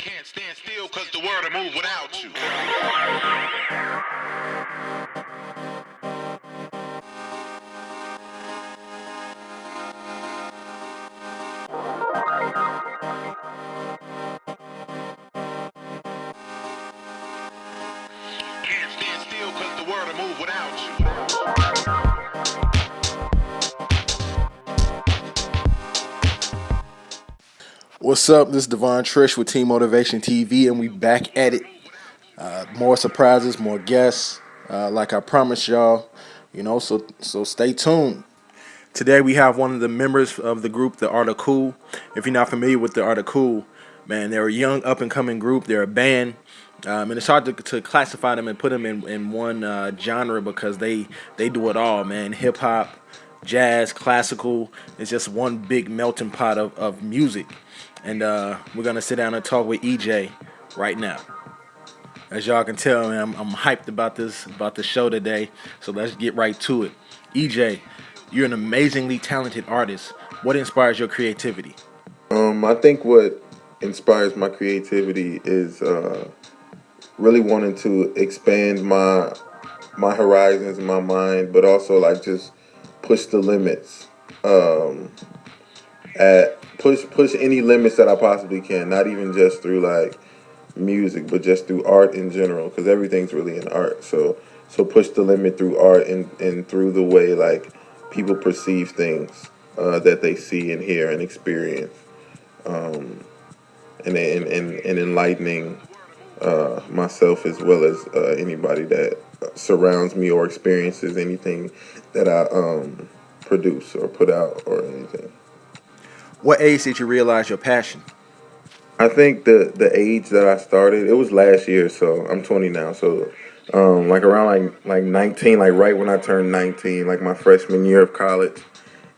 Can't stand still cause the world will move without you. Can't stand still cause the world will move without you. What's up? This is Devon Trish with Team Motivation TV, and we back at it. More surprises, more guests, like I promised y'all. So stay tuned. Today we have one of the members of the group, the Art of Cool. If you're not familiar with the Art of Cool, man, they're a young up and coming group. They're a band, and it's hard to classify them and put them in one genre because they do it all, man. Hip hop, jazz, classical. It's just one big melting pot of music. And we're gonna sit down and talk with EJ right now. As y'all can tell, man, I'm hyped about the show today. So let's get right to it. EJ, you're an amazingly talented artist. What inspires your creativity? I think what inspires my creativity is really wanting to expand my horizons in my mind, but also like just push the limits. Um, at push any limits that I possibly can. Not even just through like music, but just through art in general, because everything's really in art. So push the limit through art and through the way like people perceive things that they see and hear and experience. Um, and enlightening myself as well as anybody that surrounds me or experiences anything that I produce or put out or anything. What age did you realize your passion? I think the age that I started, it was last year, so I'm 20 now. So like around like 19, like right when I turned 19, like my freshman year of college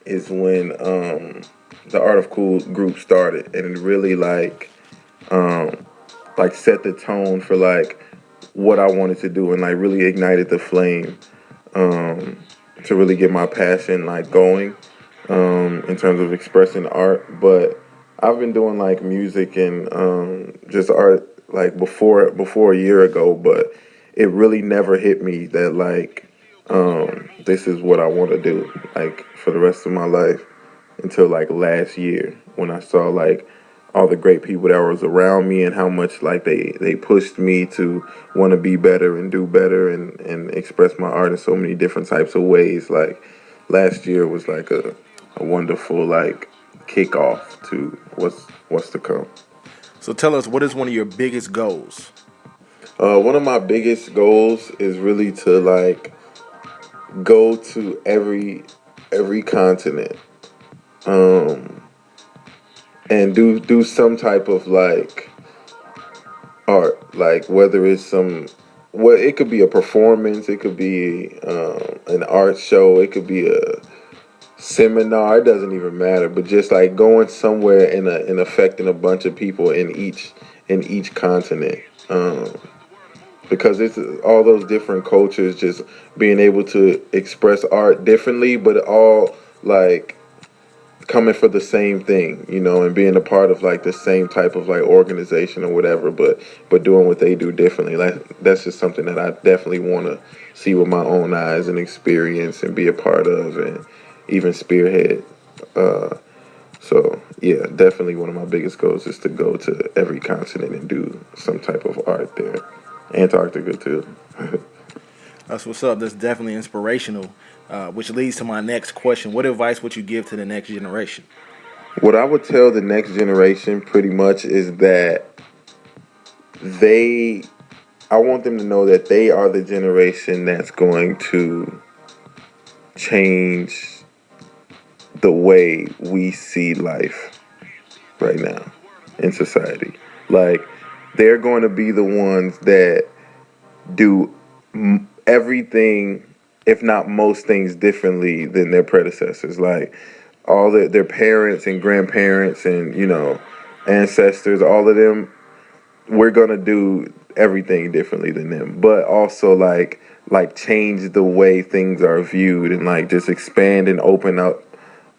is when the Art of Cool group started, and it really um, like set the tone for like what I wanted to do and like really ignited the flame um, to really get my passion like going in terms of expressing art. But I've been doing like music and just art like before a year ago, but it really never hit me that like this is what I want to do like for the rest of my life until like last year when I saw like all the great people that was around me and how much like they pushed me to want to be better and do better and express my art in so many different types of ways. Like last year was like a wonderful like kickoff to what's to come. So tell us, what is one of your biggest goals? One of my biggest goals is really to like go to every continent um, and do some type of like art, like whether it's some, well, it could be a performance, it could be an art show, it could be a seminar. It doesn't even matter, but just like going somewhere and affecting a bunch of people in each continent. Because it's all those different cultures just being able to express art differently, but all like coming for the same thing, you know, and being a part of like the same type of like organization or whatever, but doing what they do differently. Like that's just something that I definitely want to see with my own eyes and experience and be a part of and even spearhead. Uh, so yeah, definitely one of my biggest goals is to go to every continent and do some type of art there. Antarctica too. That's what's up. That's definitely inspirational. Which leads to my next question. What advice would you give to the next generation? What I would tell the next generation pretty much is that they I want them to know that they are the generation that's going to change the way we see life right now in society. Like, they're going to be the ones that do everything, if not most things, differently than their predecessors. Like, all their parents and grandparents and, you know, ancestors, all of them, we're gonna do everything differently than them, but also like change the way things are viewed and like just expand and open up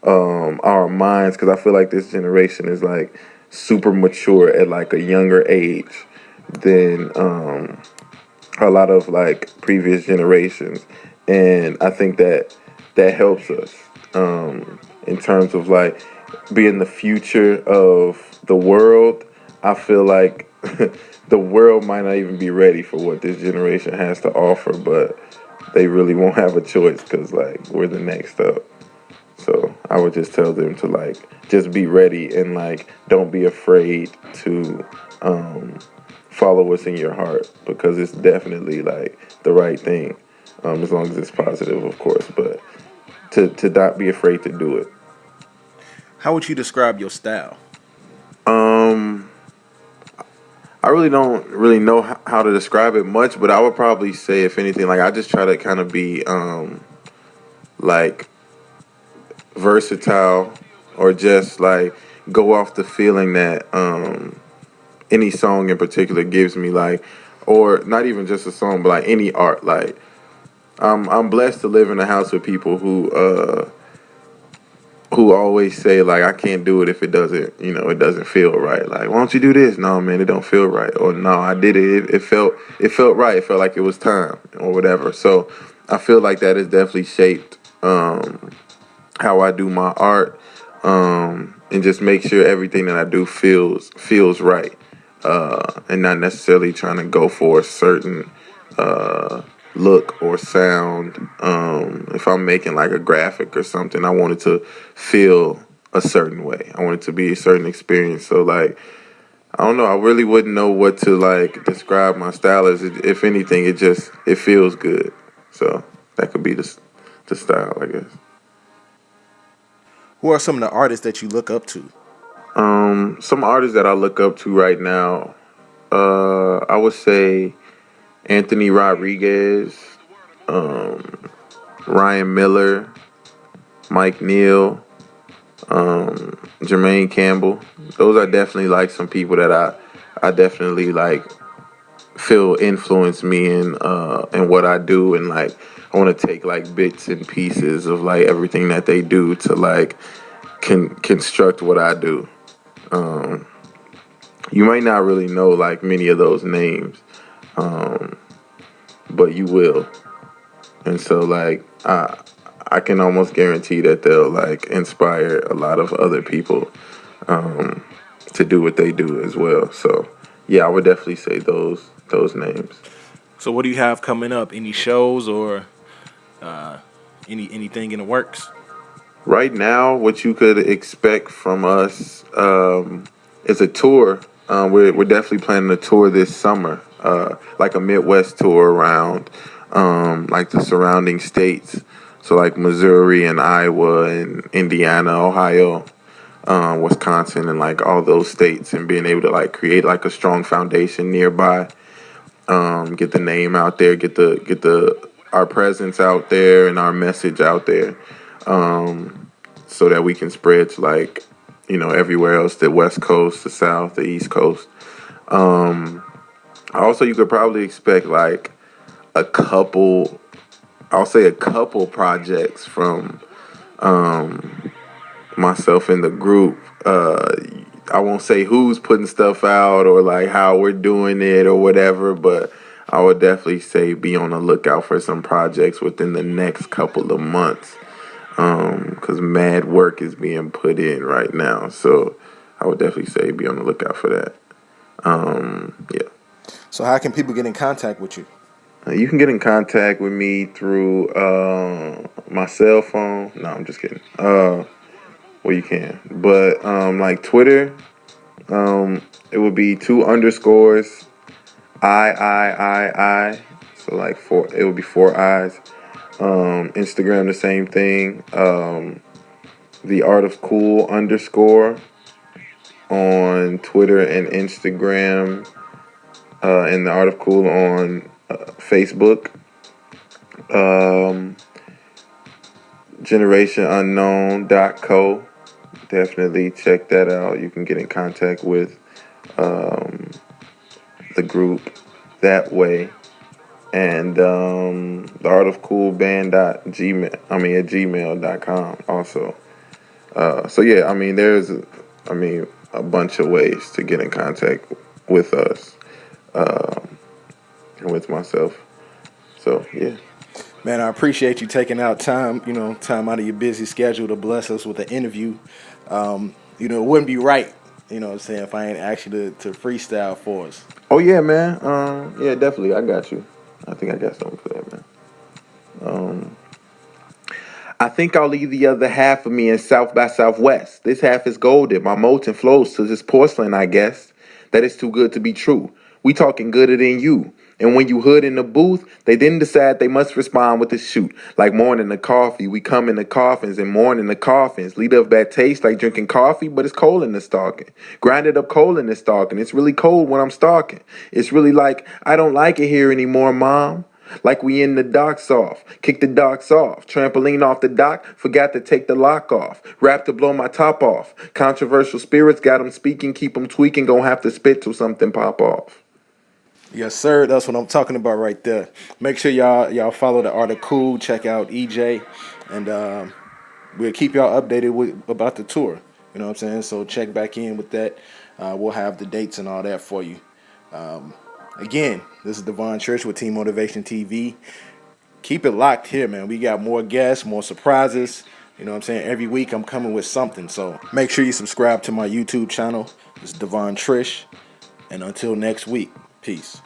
our minds, because I feel like this generation is like super mature at like a younger age than a lot of like previous generations, and I think that that helps us in terms of like being the future of the world. I feel like the world might not even be ready for what this generation has to offer, but they really won't have a choice because like we're the next up. So I would just tell them to like just be ready and like don't be afraid to um, follow what's in your heart because it's definitely like the right thing, as long as it's positive, of course. But to not be afraid to do it. How would you describe your style? Um, I really don't really know how to describe it much, but I would probably say, if anything, like I just try to kind of be like versatile or just like go off the feeling that any song in particular gives me, like, or not even just a song but like any art. Like I'm blessed to live in a house with people who always say like I can't do it if it doesn't, it doesn't feel right. Like, why don't you do this? No, man, it don't feel right. Or no, I did it. It felt right. It felt like it was time or whatever. So I feel like that has definitely shaped how I do my art, and just make sure everything that I do feels right, and not necessarily trying to go for a certain uh, look or sound. If I'm making like a graphic or something, I want it to feel a certain way. I want it to be a certain experience. So like, I don't know. I really wouldn't know what to like describe my style as. If anything, it feels good. So that could be the style, I guess. Who are some of the artists that you look up to? Some artists that I look up to right now, I would say Anthony Rodriguez, um, Ryan Miller, Mike Neal, Jermaine Campbell. Those are definitely like some people that I definitely like feel influence me in what I do, and like I want to take like bits and pieces of like everything that they do to like construct what I do. Um, you might not really know like many of those names, um, but you will. And so like I can almost guarantee that they'll like inspire a lot of other people um, to do what they do as well. So yeah, I would definitely say those names. So, what do you have coming up? Any shows or anything in the works? Right now, what you could expect from us is a tour. We're definitely planning a tour this summer, like a Midwest tour around like the surrounding states. So like Missouri and Iowa and Indiana, Ohio, Wisconsin, and like all those states, and being able to like create like a strong foundation nearby, get the name out there, get the our presence out there and our message out there, so that we can spread to like everywhere else, the West Coast, the South, the East Coast. Um, Also, you could probably expect like a couple. I'll say a couple projects from myself in the group. I won't say who's putting stuff out or like how we're doing it or whatever, but I would definitely say be on the lookout for some projects within the next couple of months, because mad work is being put in right now. So I would definitely say be on the lookout for that. Yeah. So, how can people get in contact with you? You can get in contact with me through my cell phone. No, I'm just kidding. Well, you can, but like Twitter, it would be two underscores, I. So like four, it would be four eyes. Instagram, the same thing. The Art of Cool underscore on Twitter and Instagram, and the Art of Cool on Facebook. Um, generationunknown.co. Definitely check that out. You can get in contact with um, the group that way. And the art of cool band dot gmail I mean at gmail.com also. So yeah, I mean a bunch of ways to get in contact with us and with myself. So yeah. Man, I appreciate you taking out time, time out of your busy schedule to bless us with an interview. It wouldn't be right, what I'm saying, if I ain't asked you to freestyle for us. Oh yeah, man. Yeah, definitely. I got you. I think I got something for that, man. I think I'll leave the other half of me in South by Southwest. This half is golden. My molten flows to this porcelain, I guess. That is too good to be true. We talking gooder than you. And when you hood in the booth, they then decide they must respond with a shoot. Like mourning the coffee, we come in the coffins and mourn in the coffins. Lead of bad taste like drinking coffee, but it's cold in the stalking. Grinded up coal in the stalking. It's really cold when I'm stalking. It's really like, I don't like it here anymore, Mom. Like we in the docks off, kick the docks off, trampoline off the dock, forgot to take the lock off, rap to blow my top off. Controversial spirits got them speaking, keep them tweaking, gon' have to spit till something pop off. Yes, sir. That's what I'm talking about right there. Make sure y'all follow the Art of Cool. Check out EJ, and we'll keep y'all updated about the tour. You know what I'm saying? So check back in with that. We'll have the dates and all that for you. Again, this is Devon Church with Team Motivation TV. Keep it locked here, man. We got more guests, more surprises. You know what I'm saying? Every week I'm coming with something. So make sure you subscribe to my YouTube channel. This is Devon Trish. And until next week, peace.